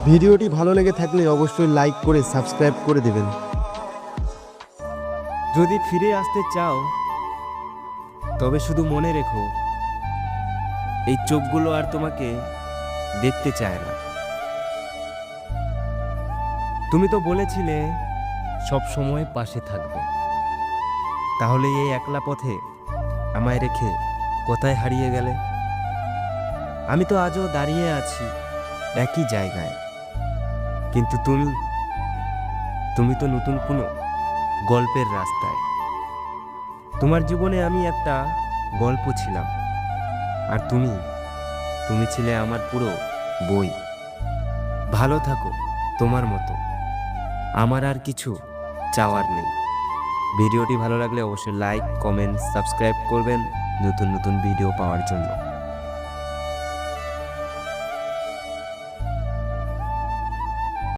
ভিডিওটি ভালো লেগে থাকলে অবশ্যই লাইক করে সাবস্ক্রাইব করে দেবেন। যদি ফিরে আসতে চাও তবে শুধু মনে রেখো, এই চোখগুলো আর তোমাকে দেখতে চায় না। তুমি তো বলেছিলে সব সময় পাশে থাকবে, তাহলে এই একলা পথে আমায় রেখে কোথায় হারিয়ে গেলে? আমি তো আজও দাঁড়িয়ে আছি একই জায়গায়, কিন্তু তুমি তো নতুন কোনো গল্পের রাস্তায়। তোমার জীবনে আমি একটা গল্প ছিলাম, আর তুমি ছিলে আমার পুরো বই। ভালো থাকো তোমার মতো, আমার আর কিছু চাওয়ার নেই। ভিডিওটি ভালো লাগলে অবশ্যই লাইক, কমেন্ট, সাবস্ক্রাইব করবেন নতুন নতুন ভিডিও পাওয়ার জন্য।